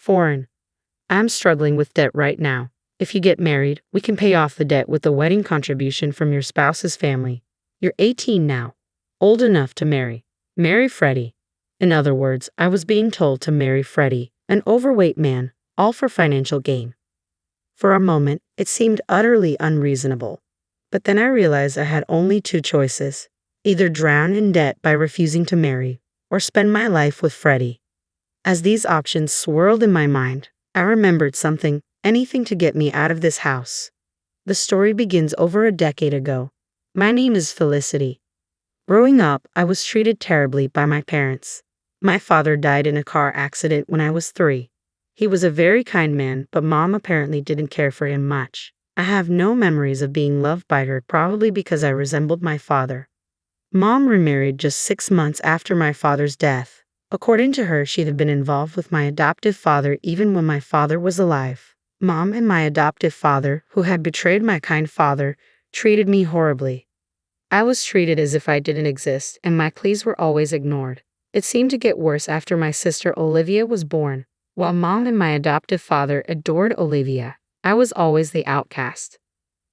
Foreign. I'm struggling with debt right now. If you get married, we can pay off the debt with the wedding contribution from your spouse's family. You're 18 now. Old enough to marry. Marry Freddie. In other words, I was being told to marry Freddie, an overweight man, all for financial gain. For a moment, it seemed utterly unreasonable. But then I realized I had only two choices: either drown in debt by refusing to marry, or spend my life with Freddie. As these options swirled in my mind, I remembered something: anything to get me out of this house. The story begins over a decade ago. My name is Felicity. Growing up, I was treated terribly by my parents. My father died in a car accident when I was 3. He was a very kind man, but Mom apparently didn't care for him much. I have no memories of being loved by her, probably because I resembled my father. Mom remarried just 6 months after my father's death. According to her, she'd have been involved with my adoptive father even when my father was alive. Mom and my adoptive father, who had betrayed my kind father, treated me horribly. I was treated as if I didn't exist, and my pleas were always ignored. It seemed to get worse after my sister Olivia was born. While Mom and my adoptive father adored Olivia, I was always the outcast.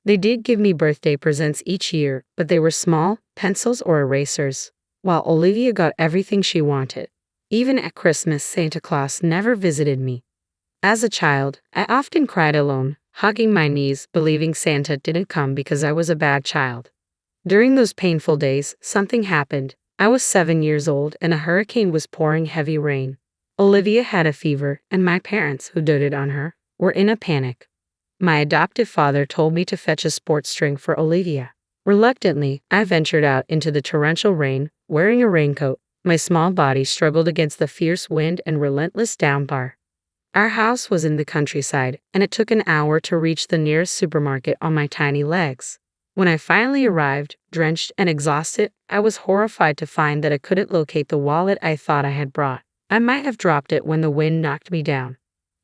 They did give me birthday presents each year, but they were small, pencils or erasers, while Olivia got everything she wanted. Even at Christmas, Santa Claus never visited me. As a child, I often cried alone, hugging my knees, believing Santa didn't come because I was a bad child. During those painful days, something happened. I was 7 years old and a hurricane was pouring heavy rain. Olivia had a fever, and my parents, who doted on her, were in a panic. My adoptive father told me to fetch a sports drink for Olivia. Reluctantly, I ventured out into the torrential rain, wearing a raincoat. My small body struggled against the fierce wind and relentless downpour. Our house was in the countryside, and it took an hour to reach the nearest supermarket on my tiny legs. When I finally arrived, drenched and exhausted, I was horrified to find that I couldn't locate the wallet I thought I had brought. I might have dropped it when the wind knocked me down.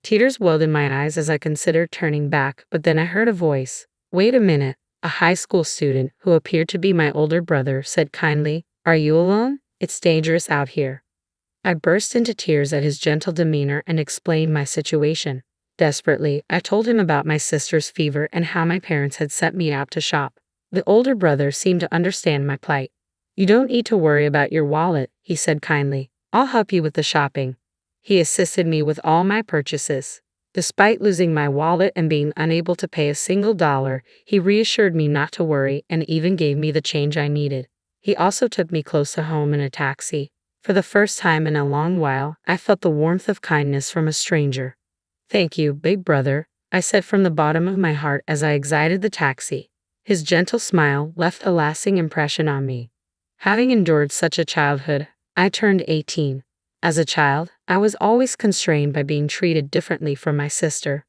Tears welled in my eyes as I considered turning back, but then I heard a voice. Wait a minute. A high school student, who appeared to be my older brother, said kindly, "Are you alone? It's dangerous out here." I burst into tears at his gentle demeanor and explained my situation. Desperately, I told him about my sister's fever and how my parents had sent me out to shop. The older brother seemed to understand my plight. "You don't need to worry about your wallet," he said kindly. "I'll help you with the shopping." He assisted me with all my purchases. Despite losing my wallet and being unable to pay a single dollar, he reassured me not to worry and even gave me the change I needed. He also took me close to home in a taxi. For the first time in a long while, I felt the warmth of kindness from a stranger. "Thank you, big brother," I said from the bottom of my heart as I exited the taxi. His gentle smile left a lasting impression on me. Having endured such a childhood, I turned 18. As a child, I was always constrained by being treated differently from my sister.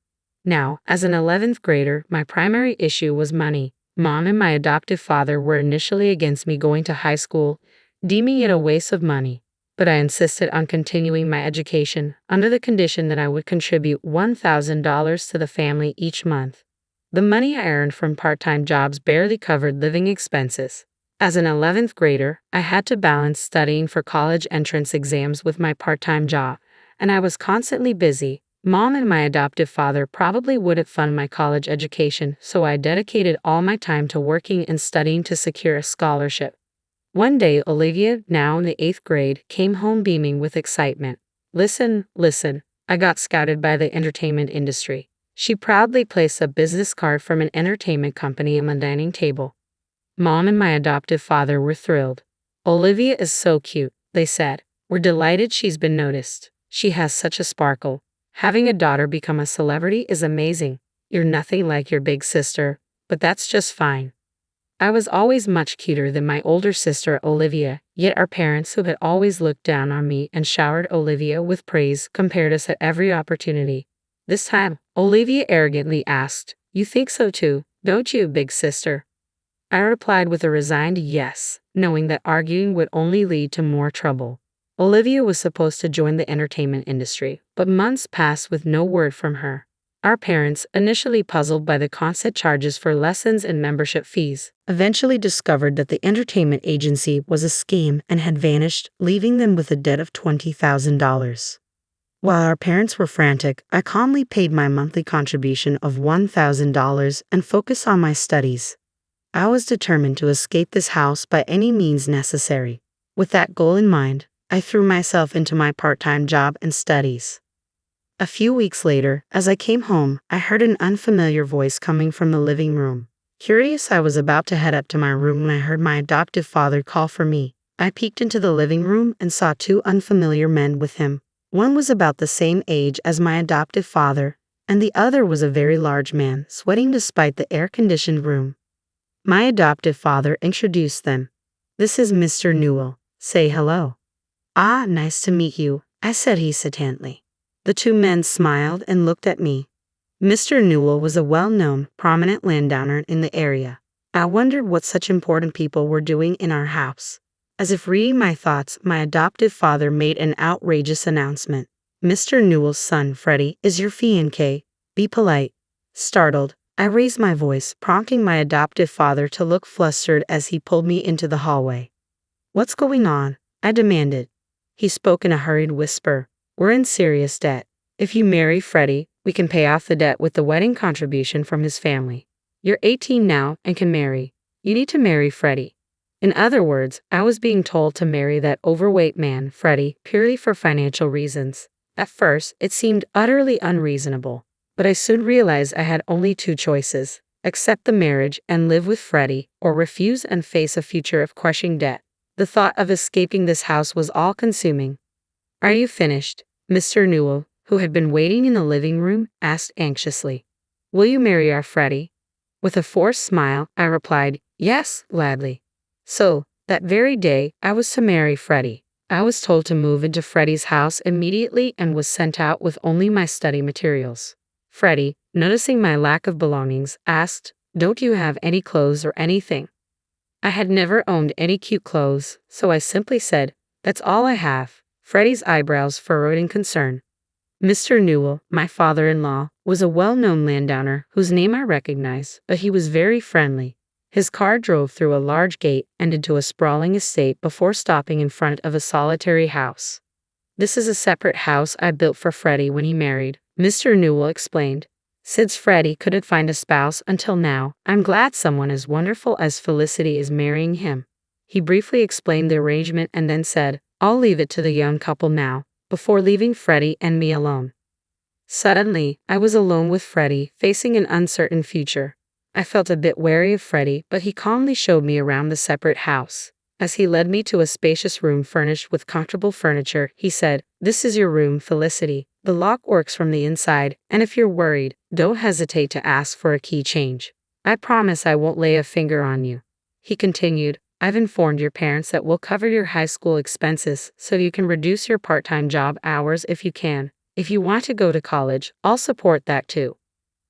Now, as an 11th grader, my primary issue was money. Mom and my adoptive father were initially against me going to high school, deeming it a waste of money. But I insisted on continuing my education under the condition that I would contribute $1,000 to the family each month. The money I earned from part-time jobs barely covered living expenses. As an 11th grader, I had to balance studying for college entrance exams with my part-time job, and I was constantly busy. Mom and my adoptive father probably wouldn't fund my college education, so I dedicated all my time to working and studying to secure a scholarship. One day, Olivia, now in the 8th grade, came home beaming with excitement. Listen, I got scouted by the entertainment industry." She proudly placed a business card from an entertainment company on the dining table. Mom and my adoptive father were thrilled. "Olivia is so cute," they said. "We're delighted she's been noticed. She has such a sparkle. Having a daughter become a celebrity is amazing. You're nothing like your big sister, but that's just fine." I was always much cuter than my older sister Olivia, yet our parents, who had always looked down on me and showered Olivia with praise, compared us at every opportunity. This time, Olivia arrogantly asked, "You think so too, don't you, big sister?" I replied with a resigned yes, knowing that arguing would only lead to more trouble. Olivia was supposed to join the entertainment industry, but months passed with no word from her. Our parents, initially puzzled by the constant charges for lessons and membership fees, eventually discovered that the entertainment agency was a scam and had vanished, leaving them with a debt of $20,000. While our parents were frantic, I calmly paid my monthly contribution of $1,000 and focused on my studies. I was determined to escape this house by any means necessary. With that goal in mind, I threw myself into my part-time job and studies. A few weeks later, as I came home, I heard an unfamiliar voice coming from the living room. Curious, I was about to head up to my room when I heard my adoptive father call for me. I peeked into the living room and saw two unfamiliar men with him. One was about the same age as my adoptive father, and the other was a very large man, sweating despite the air-conditioned room. My adoptive father introduced them. "This is Mr. Newell. Say hello." "Ah, nice to meet you," I said hesitantly. The two men smiled and looked at me. Mr. Newell was a well-known, prominent landowner in the area. I wondered what such important people were doing in our house. As if reading my thoughts, my adoptive father made an outrageous announcement. "Mr. Newell's son, Freddie, is your fiancé. Be polite." Startled, I raised my voice, prompting my adoptive father to look flustered as he pulled me into the hallway. "What's going on?" I demanded. He spoke in a hurried whisper. "We're in serious debt. If you marry Freddie, we can pay off the debt with the wedding contribution from his family. You're 18 now and can marry. You need to marry Freddie." In other words, I was being told to marry that overweight man, Freddie, purely for financial reasons. At first, it seemed utterly unreasonable, but I soon realized I had only two choices: accept the marriage and live with Freddie, or refuse and face a future of crushing debt. The thought of escaping this house was all-consuming. "Are you finished?" Mr. Newell, who had been waiting in the living room, asked anxiously. "Will you marry our Freddie?" With a forced smile, I replied, "Yes, gladly." So, that very day, I was to marry Freddie. I was told to move into Freddie's house immediately and was sent out with only my study materials. Freddie, noticing my lack of belongings, asked, "Don't you have any clothes or anything?" I had never owned any cute clothes, so I simply said, "That's all I have." Freddie's eyebrows furrowed in concern. Mr. Newell, my father-in-law, was a well-known landowner whose name I recognized, but he was very friendly. His car drove through a large gate and into a sprawling estate before stopping in front of a solitary house. "This is a separate house I built for Freddie when he married," Mr. Newell explained. "Since Freddie couldn't find a spouse until now, I'm glad someone as wonderful as Felicity is marrying him." He briefly explained the arrangement and then said, "I'll leave it to the young couple now," before leaving Freddie and me alone. Suddenly, I was alone with Freddie, facing an uncertain future. I felt a bit wary of Freddie, but he calmly showed me around the separate house. As he led me to a spacious room furnished with comfortable furniture, he said, "This is your room, Felicity. The lock works from the inside, and if you're worried, don't hesitate to ask for a key change. I promise I won't lay a finger on you." He continued, "I've informed your parents that we'll cover your high school expenses so you can reduce your part-time job hours if you can. If you want to go to college, I'll support that too."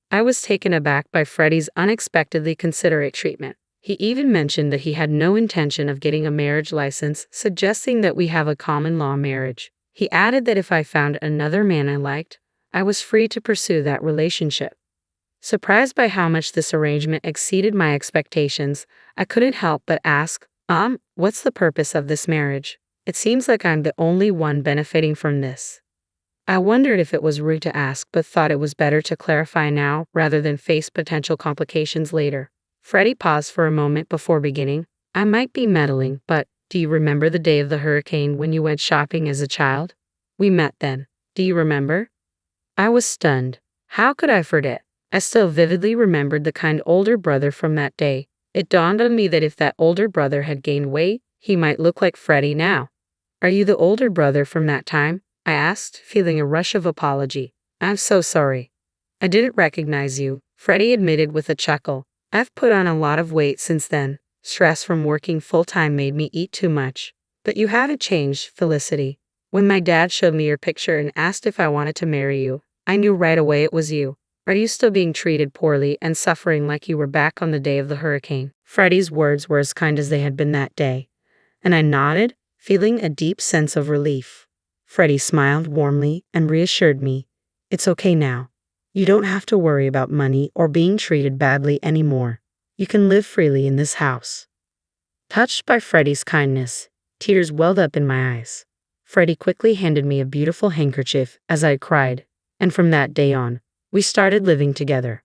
I was taken aback by Freddie's unexpectedly considerate treatment. He even mentioned that he had no intention of getting a marriage license, suggesting that we have a common-law marriage. He added that if I found another man I liked, I was free to pursue that relationship. Surprised by how much this arrangement exceeded my expectations, I couldn't help but ask, "What's the purpose of this marriage? It seems like I'm the only one benefiting from this." I wondered if it was rude to ask, but thought it was better to clarify now rather than face potential complications later. Freddie paused for a moment before beginning. "I might be meddling, but do you remember the day of the hurricane when you went shopping as a child? We met then. Do you remember?" I was stunned. How could I forget? I still vividly remembered the kind older brother from that day. It dawned on me that if that older brother had gained weight, he might look like Freddie now. "Are you the older brother from that time?" I asked, feeling a rush of apology. "I'm so sorry. I didn't recognize you," Freddie admitted with a chuckle. "I've put on a lot of weight since then. Stress from working full-time made me eat too much. But you haven't changed, Felicity. When my dad showed me your picture and asked if I wanted to marry you, I knew right away it was you. Are you still being treated poorly and suffering like you were back on the day of the hurricane?" Freddie's words were as kind as they had been that day, and I nodded, feeling a deep sense of relief. Freddie smiled warmly and reassured me, "It's okay now. You don't have to worry about money or being treated badly anymore. You can live freely in this house." Touched by Freddie's kindness, tears welled up in my eyes. Freddie quickly handed me a beautiful handkerchief as I cried, and from that day on, we started living together.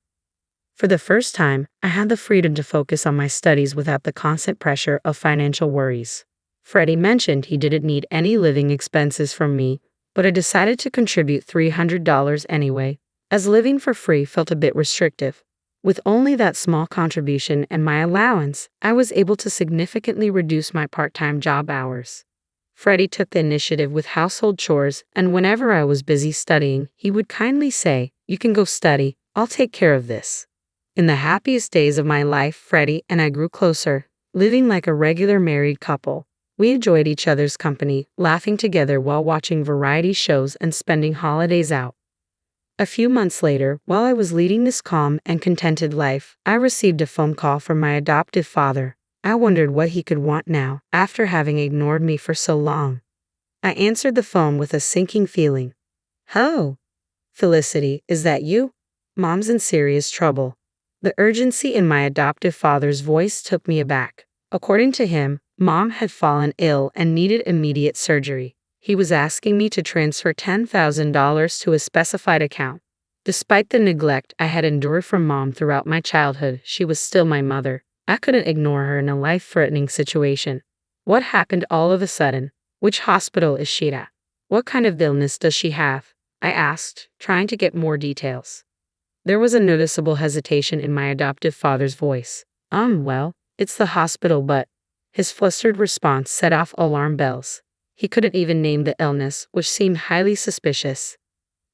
For the first time, I had the freedom to focus on my studies without the constant pressure of financial worries. Freddie mentioned he didn't need any living expenses from me, but I decided to contribute $300 anyway, as living for free felt a bit restrictive. With only that small contribution and my allowance, I was able to significantly reduce my part-time job hours. Freddie took the initiative with household chores, and whenever I was busy studying, he would kindly say, "You can go study, I'll take care of this." In the happiest days of my life, Freddie and I grew closer, living like a regular married couple. We enjoyed each other's company, laughing together while watching variety shows and spending holidays out. A few months later, while I was leading this calm and contented life, I received a phone call from my adoptive father. I wondered what he could want now, after having ignored me for so long. I answered the phone with a sinking feeling. "Hello, Felicity, is that you? Mom's in serious trouble." The urgency in my adoptive father's voice took me aback. According to him, Mom had fallen ill and needed immediate surgery. He was asking me to transfer $10,000 to a specified account. Despite the neglect I had endured from Mom throughout my childhood, she was still my mother. I couldn't ignore her in a life-threatening situation. What happened all of a sudden? Which hospital is she at? What kind of illness does she have? I asked, trying to get more details. There was a noticeable hesitation in my adoptive father's voice. Well, it's the hospital, but..." His flustered response set off alarm bells. He couldn't even name the illness, which seemed highly suspicious.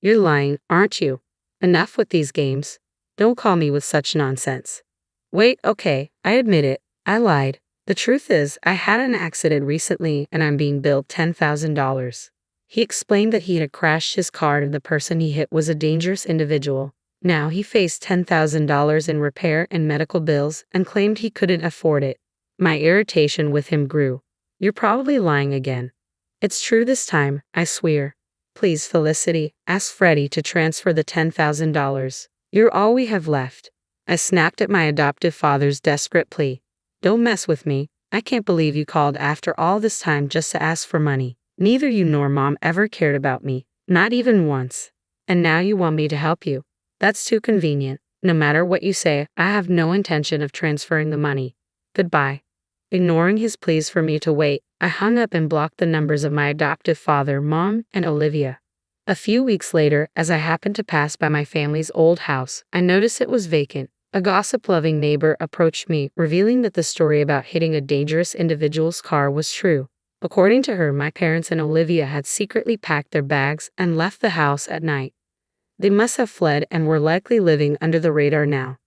"You're lying, aren't you? Enough with these games. Don't call me with such nonsense." "Wait, okay, I admit it. I lied. The truth is, I had an accident recently and I'm being billed $10,000. He explained that he had crashed his car and the person he hit was a dangerous individual. Now he faced $10,000 in repair and medical bills and claimed he couldn't afford it. My irritation with him grew. "You're probably lying again." "It's true this time, I swear." "Please, Felicity, ask Freddie to transfer the $10,000. You're all we have left." I snapped at my adoptive father's desperate plea. "Don't mess with me. I can't believe you called after all this time just to ask for money. Neither you nor Mom ever cared about me, not even once. And now you want me to help you. That's too convenient. No matter what you say, I have no intention of transferring the money. Goodbye." Ignoring his pleas for me to wait, I hung up and blocked the numbers of my adoptive father, Mom, and Olivia. A few weeks later, as I happened to pass by my family's old house, I noticed it was vacant. A gossip-loving neighbor approached me, revealing that the story about hitting a dangerous individual's car was true. According to her, my parents and Olivia had secretly packed their bags and left the house at night. They must have fled and were likely living under the radar now.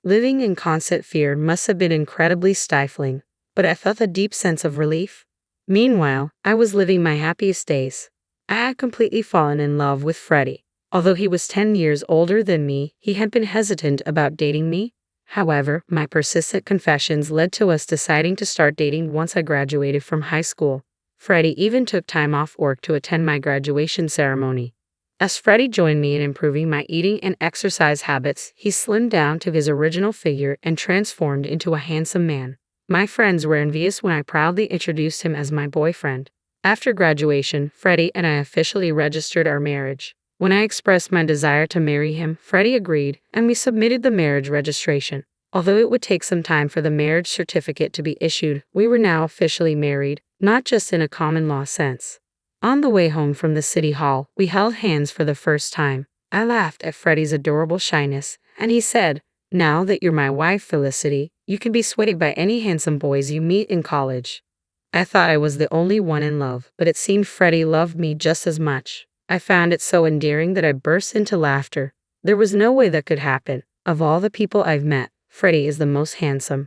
Living in constant fear must have been incredibly stifling, but I felt a deep sense of relief. Meanwhile, I was living my happiest days. I had completely fallen in love with Freddie. Although he was 10 years older than me, he had been hesitant about dating me. However, my persistent confessions led to us deciding to start dating once I graduated from high school. Freddie even took time off work to attend my graduation ceremony. As Freddie joined me in improving my eating and exercise habits, he slimmed down to his original figure and transformed into a handsome man. My friends were envious when I proudly introduced him as my boyfriend. After graduation, Freddie and I officially registered our marriage. When I expressed my desire to marry him, Freddie agreed, and we submitted the marriage registration. Although it would take some time for the marriage certificate to be issued, we were now officially married, not just in a common law sense. On the way home from the city hall, we held hands for the first time. I laughed at Freddie's adorable shyness, and he said, "Now that you're my wife, Felicity, you can be swayed by any handsome boys you meet in college." I thought I was the only one in love, but it seemed Freddie loved me just as much. I found it so endearing that I burst into laughter. There was no way that could happen. Of all the people I've met, Freddie is the most handsome.